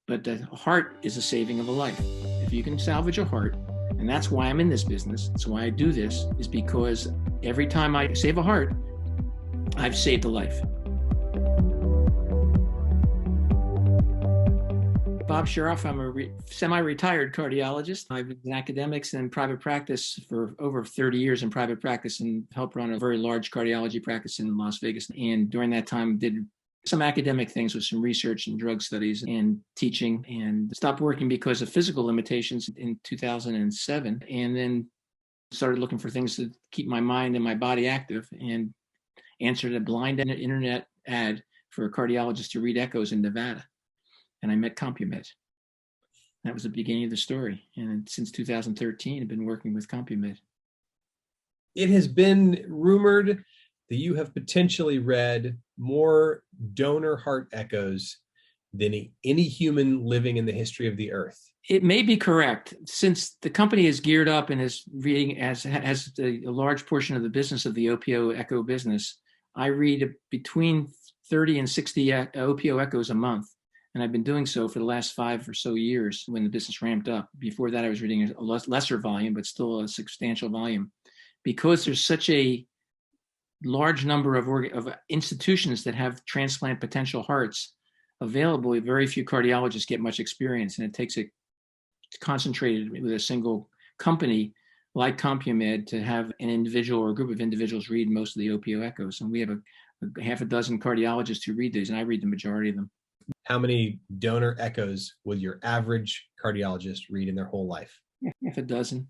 But the heart is a saving of a life. If you can salvage a heart, and that's why I'm in this business, that's why I do this, is because every time I save a heart, I've saved a life. Bob Shiroff, I'm a semi-retired cardiologist. I've been in academics and private practice for over 30 years in private practice and helped run a very large cardiology practice in Las Vegas. And during that time, did some academic things with some research and drug studies and teaching, and stopped working because of physical limitations in 2007. And then started looking for things to keep my mind and my body active, and answered a blind internet ad for a cardiologist to read echoes in Nevada. And I met CompuMed. That was the beginning of the story. And since 2013, I've been working with CompuMed. It has been rumored that you have potentially read more donor heart echoes than any human living in the history of the earth. It may be correct. Since the company is geared up and is reading has a large portion of the business of the OPO echo business, I read between 30 and 60 OPO echoes a month. And I've been doing so for the last 5 or so years when the business ramped up. Before that, I was reading a lesser volume, but still a substantial volume. Because there's such a large number of institutions that have transplant potential hearts available, very few cardiologists get much experience. And it takes a concentrated with a single company like CompuMed to have an individual or a group of individuals read most of the OPO echoes. And we have a half a dozen cardiologists who read these, and I read the majority of them. How many donor echoes will your average cardiologist read in their whole life? Half a dozen.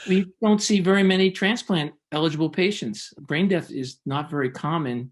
We don't see very many transplant eligible patients. Brain death is not very common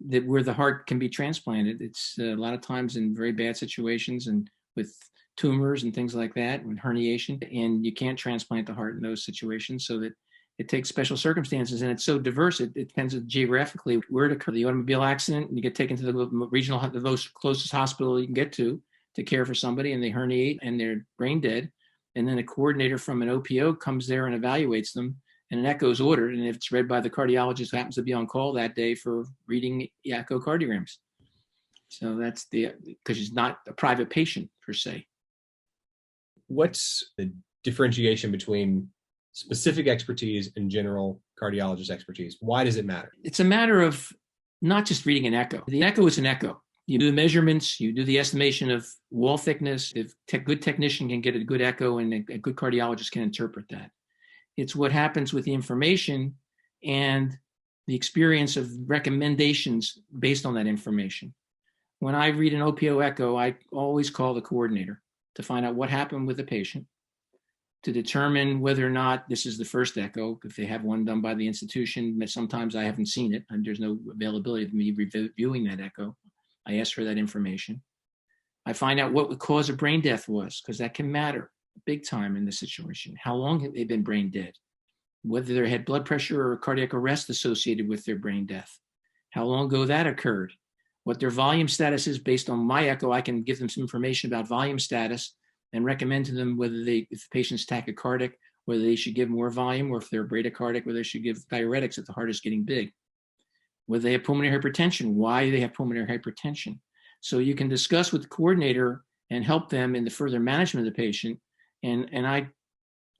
that where the heart can be transplanted. It's a lot of times in very bad situations and with tumors and things like that, and herniation, and you can't transplant the heart in those situations, so that it takes special circumstances, and it's so diverse. It depends geographically where it occurred. The automobile accident, and you get taken to the most closest hospital you can get to care for somebody, and they herniate and they're brain dead. And then a coordinator from an OPO comes there and evaluates them, and an echo is ordered. And if it's read by the cardiologist who happens to be on call that day for reading echocardiograms. So that's because she's not a private patient per se. What's the differentiation between specific expertise and general cardiologist expertise? Why does it matter? It's a matter of not just reading an echo. The echo is an echo. You do the measurements, you do the estimation of wall thickness. If a good technician can get a good echo, and a good cardiologist can interpret that. It's what happens with the information and the experience of recommendations based on that information. When I read an OPO echo, I always call the coordinator to find out what happened with the patient, to determine whether or not this is the first echo. If they have one done by the institution, sometimes I haven't seen it, and there's no availability of me reviewing that echo. I ask for that information. I find out what the cause of brain death was, because that can matter big time in this situation. How long have they been brain dead? Whether they had blood pressure or cardiac arrest associated with their brain death. How long ago that occurred? What their volume status is. Based on my echo, I can give them some information about volume status and recommend to them whether if the patient's tachycardic, whether they should give more volume, or if they're bradycardic, whether they should give diuretics if the heart is getting big. Whether they have pulmonary hypertension, why they have pulmonary hypertension. So you can discuss with the coordinator and help them in the further management of the patient. And I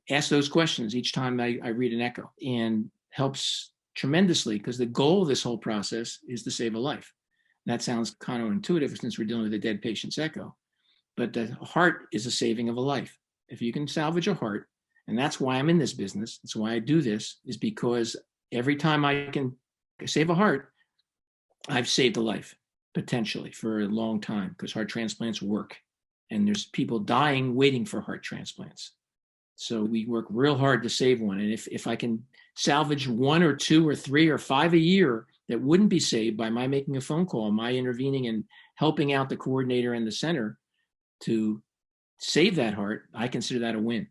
ask those questions each time I read an echo, and helps tremendously, because the goal of this whole process is to save a life. That sounds counterintuitive since we're dealing with a dead patient's echo. But the heart is a saving of a life. If you can salvage a heart, and that's why I'm in this business, that's why I do this, is because every time I can save a heart, I've saved a life, potentially, for a long time, because heart transplants work. And there's people dying waiting for heart transplants. So we work real hard to save one. And if I can salvage 1 or 2 or 3 or 5 a year that wouldn't be saved by my making a phone call, my intervening and helping out the coordinator and the center to save that heart, I consider that a win.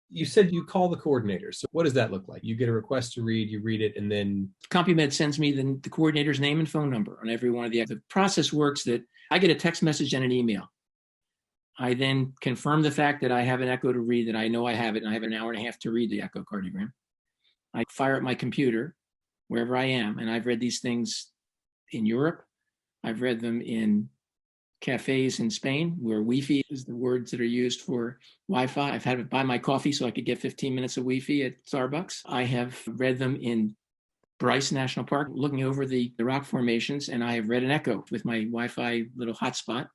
You said you call the coordinator. So what does that look like? You get a request to read, you read it, and then... CompuMed sends me the coordinator's name and phone number on every one of the process works that I get a text message and an email. I then confirm the fact that I have an echo to read, that I know I have it, and I have an hour and a half to read the echocardiogram. I fire up my computer wherever I am, and I've read these things in Europe. I've read them in cafes in Spain where Wi-Fi is the words that are used for Wi-Fi. I've had to buy my coffee so I could get 15 minutes of Wi-Fi at Starbucks. I have read them in Bryce National Park, looking over the rock formations, and I have read an echo with my Wi-Fi little hotspot.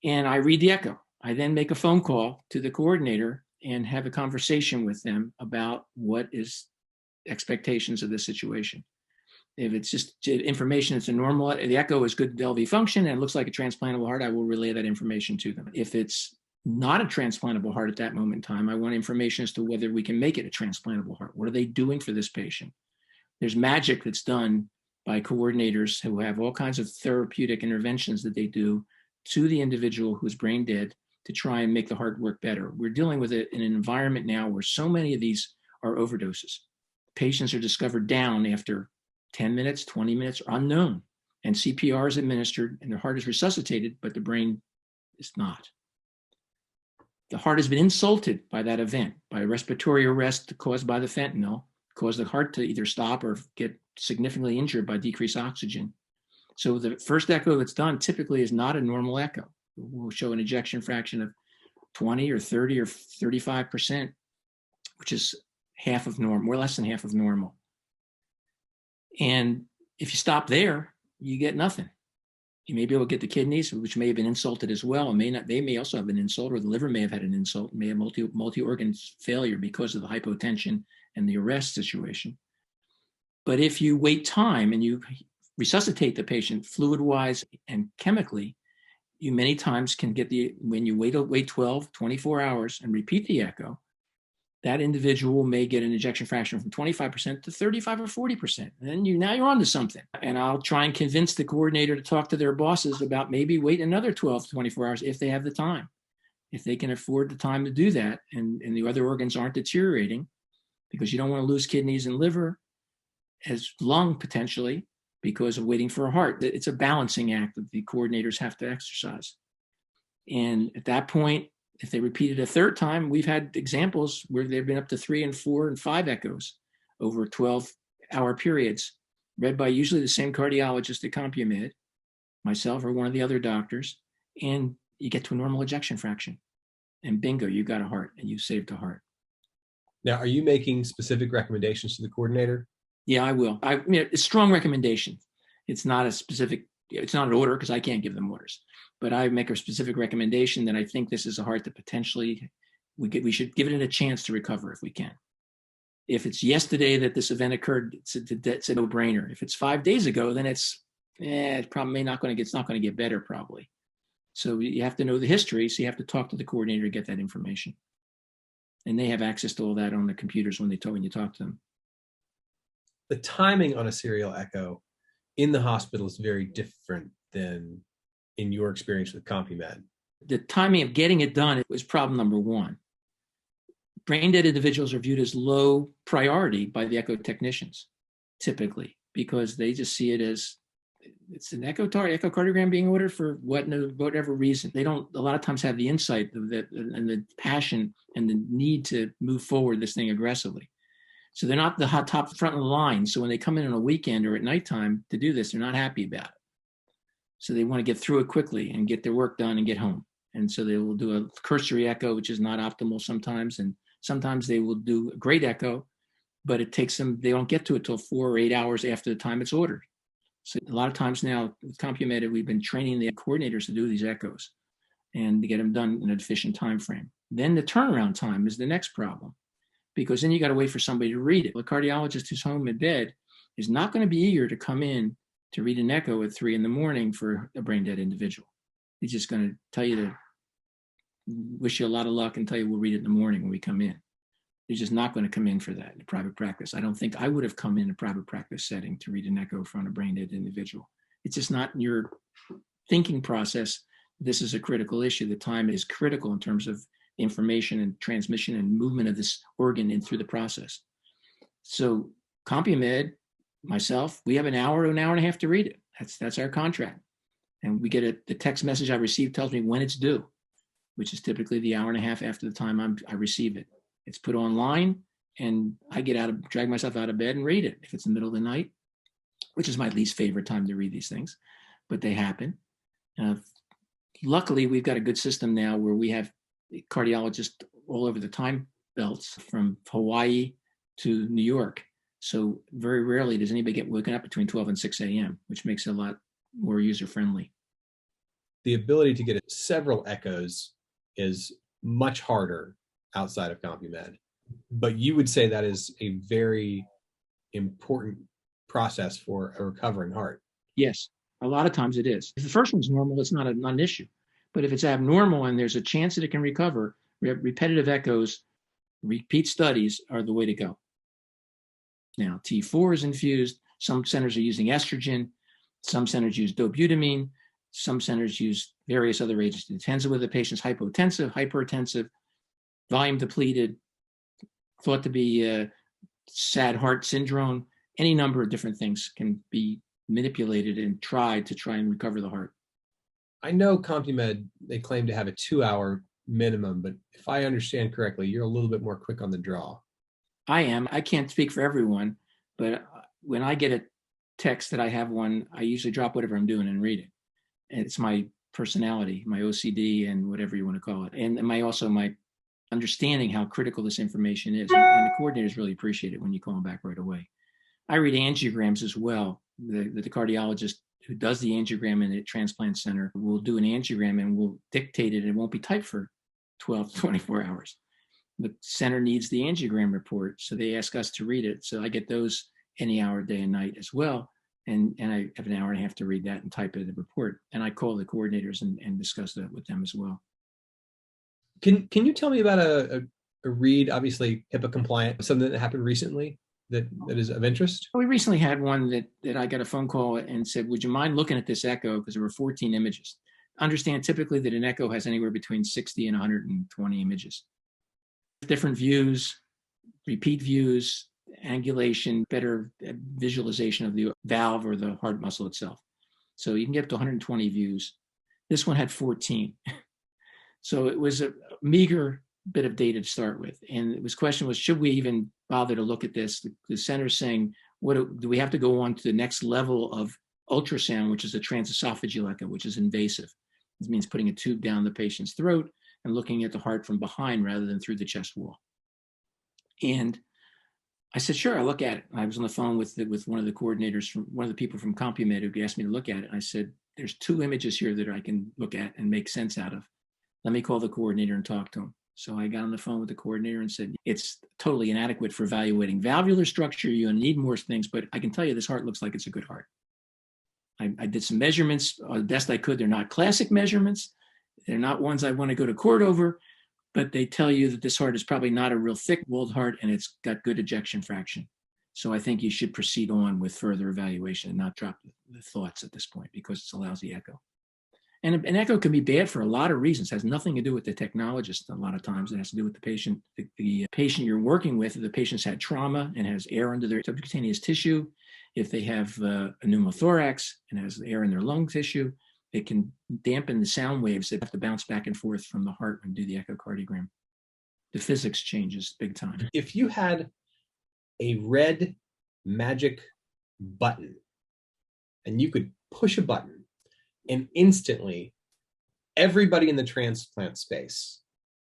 And I read the echo. I then make a phone call to the coordinator and have a conversation with them about what is expectations of this situation. If it's just information, it's a normal, the echo is good LV function and it looks like a transplantable heart, I will relay that information to them. If it's not a transplantable heart at that moment in time, I want information as to whether we can make it a transplantable heart. What are they doing for this patient? There's magic that's done by coordinators who have all kinds of therapeutic interventions that they do to the individual who's brain dead to try and make the heart work better. We're dealing with it in an environment now where so many of these are overdoses. Patients are discovered down after 10 minutes, 20 minutes, are unknown. And CPR is administered and the heart is resuscitated, but the brain is not. The heart has been insulted by that event, by respiratory arrest caused by the fentanyl, caused the heart to either stop or get significantly injured by decreased oxygen. So the first echo that's done typically is not a normal echo. We'll show an ejection fraction of 20 or 30 or 35%, which is half of normal, more or less than half of normal. And if you stop there, you get nothing. You may be able to get the kidneys, which may have been insulted as well. And may not, they may also have been insulted, or the liver may have had an insult, may have multi-organ failure because of the hypotension and the arrest situation. But if you wait time and you resuscitate the patient fluid-wise and chemically, you many times can get when you wait 12, 24 hours and repeat the echo, that individual may get an ejection fraction from 25% to 35 or 40%. And then now you're on to something. And I'll try and convince the coordinator to talk to their bosses about maybe wait another 12 to 24 hours if they have the time, if they can afford the time to do that, and the other organs aren't deteriorating, because you don't want to lose kidneys and liver as lung potentially because of waiting for a heart. It's a balancing act that the coordinators have to exercise. And at that point, if they repeat it a third time, we've had examples where they've been up to 3 and 4 and 5 echoes over 12-hour periods, read by usually the same cardiologist at CompuMed, myself or one of the other doctors, and you get to a normal ejection fraction. And bingo, you got a heart and you saved a heart. Now, are you making specific recommendations to the coordinator? Yeah, I will. It's a strong recommendation. It's not a specific, it's not an order because I can't give them orders. But I make a specific recommendation that I think this is a heart that potentially we should give it a chance to recover if we can. If it's yesterday that this event occurred, it's a no-brainer. If it's 5 days ago, then it's probably not going to get better probably. So you have to know the history. So you have to talk to the coordinator to get that information, and they have access to all that on the computers when you talk to them. The timing on a serial echo in the hospital is very different than in your experience with CompuMed. The timing of getting it done was problem number one. Brain dead individuals are viewed as low priority by the echo technicians, typically, because they just see it as it's an echocardiogram being ordered for whatever reason. They don't a lot of times have the insight of that and the passion and the need to move forward this thing aggressively. So they're not the hot top front of the line. So when they come in on a weekend or at nighttime to do this, they're not happy about it. So they want to get through it quickly and get their work done and get home. And so they will do a cursory echo, which is not optimal sometimes. And sometimes they will do a great echo, but it takes them, they don't get to it till 4 or 8 hours after the time it's ordered. So a lot of times now with CompuMed, we've been training the coordinators to do these echoes and to get them done in an efficient time frame. Then the turnaround time is the next problem, because then you got to wait for somebody to read it. The cardiologist who's home in bed is not going to be eager to come in to read an echo at 3 a.m. for a brain dead individual. He's just going to tell you to wish you a lot of luck and tell you we'll read it in the morning when we come in. He's just not going to come in for that in private practice. I don't think I would have come in a private practice setting to read an echo from a brain dead individual. It's just not in your thinking process. This is a critical issue. The time is critical in terms of information and transmission and movement of this organ in through the process. So CompuMed, myself, we have an hour and a half to read it. That's our contract. And we get the text message I receive tells me when it's due, which is typically the hour and a half after the time I receive it. It's put online and I drag myself out of bed and read it if it's the middle of the night, which is my least favorite time to read these things, but they happen. Luckily, we've got a good system now where we have cardiologists all over the time belts from Hawaii to New York. So very rarely does anybody get woken up between 12 and 6 a.m., which makes it a lot more user-friendly. The ability to get several echoes is much harder outside of CompuMed. But you would say that is a very important process for a recovering heart. Yes, a lot of times it is. If the first one's normal, it's not an issue. But if it's abnormal and there's a chance that it can recover, repetitive echoes, repeat studies are the way to go. Now, T4 is infused. Some centers are using estrogen. Some centers use dobutamine. Some centers use various other agents. It depends on whether the patient's hypotensive, hypertensive, volume depleted, thought to be sad heart syndrome. Any number of different things can be manipulated and tried to try and recover the heart. I know CompuMed, they claim to have a 2-hour minimum, but if I understand correctly, you're a little bit more quick on the draw. I am. I can't speak for everyone, but when I get a text that I have one, I usually drop whatever I'm doing and read it. And it's my personality, my OCD, and whatever you want to call it. And my understanding how critical this information is. And the coordinators really appreciate it when you call them back right away. I read angiograms as well. The cardiologist who does the angiogram in a transplant center will do an angiogram and will dictate it, and it won't be typed for 12 to 24 hours. The center needs the angiogram report, so they ask us to read it. So I get those any hour, day and night as well. And I have an hour and a half to read that and type it in the report. And I call the coordinators and discuss that with them as well. Can you tell me about a read, obviously HIPAA compliant, something that happened recently that is of interest? We recently had one that I got a phone call and said, would you mind looking at this echo? Because there were 14 images. Understand typically that an echo has anywhere between 60 and 120 images. Different views, repeat views, angulation, better visualization of the valve or the heart muscle itself. So you can get up to 120 views. This one had 14. So it was a meager bit of data to start with. And the question was, should we even bother to look at this? The center's saying, do we have to go on to the next level of ultrasound, which is a transesophageal echo, which is invasive. This means putting a tube down the patient's throat and looking at the heart from behind rather than through the chest wall. And I said, sure, I'll look at it. I was on the phone with one of the coordinators, one of the people from CompuMed who asked me to look at it. I said, there's 2 images here that I can look at and make sense out of. Let me call the coordinator and talk to him. So I got on the phone with the coordinator and said, it's totally inadequate for evaluating valvular structure. You need more things, but I can tell you this heart looks like it's a good heart. I did some measurements the best I could. They're not classic measurements. They're not ones I want to go to court over, but they tell you that this heart is probably not a real thick-walled heart and it's got good ejection fraction. So I think you should proceed on with further evaluation and not drop the thoughts at this point because it's a lousy echo. And an echo can be bad for a lot of reasons. It has nothing to do with the technologist a lot of times. It has to do with the patient. The patient you're working with, if the patient's had trauma and has air under their subcutaneous tissue, if they have a pneumothorax and has air in their lung tissue, it can dampen the sound waves that have to bounce back and forth from the heart and do the echocardiogram. The physics changes big time. If you had a red magic button and you could push a button and instantly everybody in the transplant space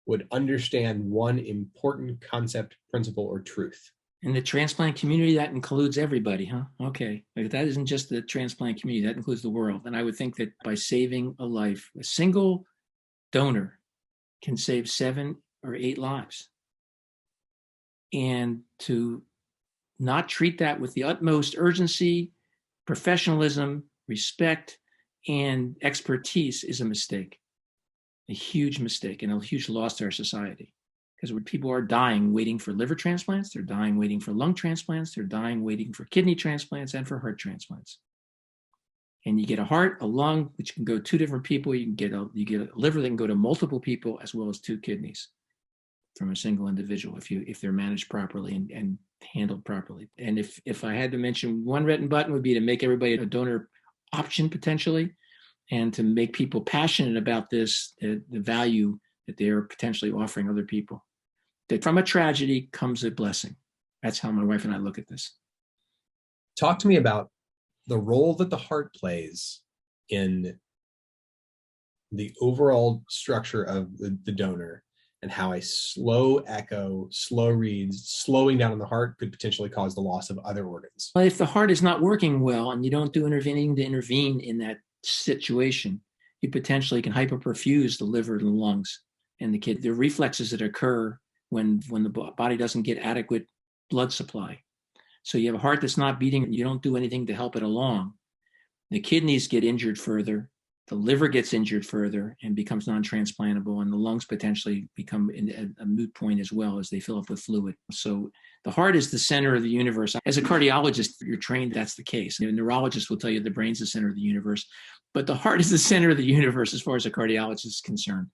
would understand one important concept, principle, or truth. In the transplant community, that includes everybody, huh? Okay. But that isn't just the transplant community, that includes the world. And I would think that by saving a life, a single donor can save 7 or 8 lives. And to not treat that with the utmost urgency, professionalism, respect, and expertise is a mistake, a huge mistake and a huge loss to our society. Because people are dying waiting for liver transplants, they're dying waiting for lung transplants, they're dying waiting for kidney transplants and for heart transplants. And you get a heart, a lung, which can go 2 different people. You get a liver that can go to multiple people, as well as 2 kidneys from a single individual if they're managed properly and handled properly. And if I had to mention one written button, would be to make everybody a donor option potentially, and to make people passionate about this, the value that they're potentially offering other people. That from a tragedy comes a blessing. That's how my wife and I look at this. Talk to me about the role that the heart plays in the overall structure of the donor and how a slow echo, slow reads, slowing down on the heart could potentially cause the loss of other organs. Well, if the heart is not working well and you don't do anything to intervene in that situation, you potentially can hyperperfuse the liver and the lungs and the kid. There are reflexes that occur when the body doesn't get adequate blood supply. So you have a heart that's not beating, and you don't do anything to help it along. The kidneys get injured further, the liver gets injured further and becomes non-transplantable, and the lungs potentially become a moot point as well as they fill up with fluid. So the heart is the center of the universe. As a cardiologist, you're trained that's the case. A neurologist will tell you the brain's the center of the universe, but the heart is the center of the universe as far as a cardiologist is concerned.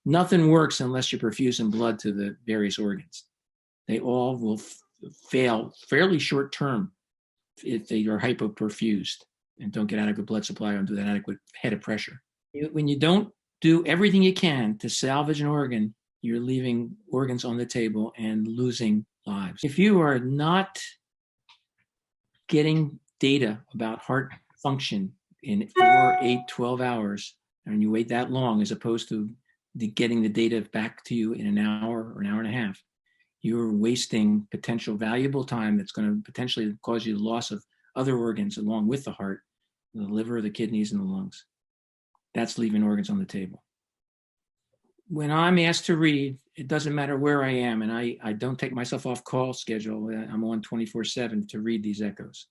Nothing works unless you're perfusing blood to the various organs. They all will fail fairly short term if they are hypoperfused and don't get adequate blood supply or do that adequate head of pressure. When you don't do everything you can to salvage an organ, you're leaving organs on the table and losing lives. If you are not getting data about heart function in 4, 8, 12 hours, and you wait that long as opposed to getting the data back to you in an hour or an hour and a half, you're wasting potential valuable time that's going to potentially cause you the loss of other organs along with the heart, the liver, the kidneys, and the lungs. That's leaving organs on the table. When I'm asked to read, it doesn't matter where I am, and I don't take myself off call schedule. I'm on 24/7 to read these echoes.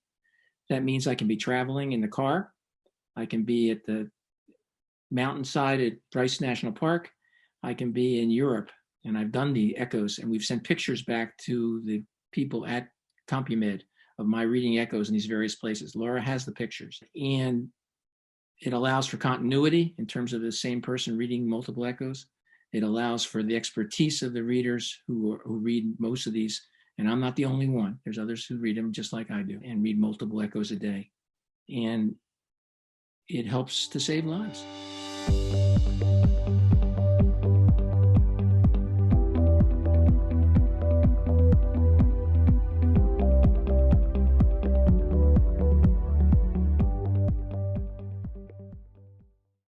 That means I can be traveling in the car. I can be at the mountainside at Bryce National Park. I can be in Europe, and I've done the echoes, and we've sent pictures back to the people at CompuMed of my reading echoes in these various places. Laura has the pictures, and it allows for continuity in terms of the same person reading multiple echoes. It allows for the expertise of the readers who read most of these, and I'm not the only one. There's others who read them just like I do and read multiple echoes a day, and it helps to save lives.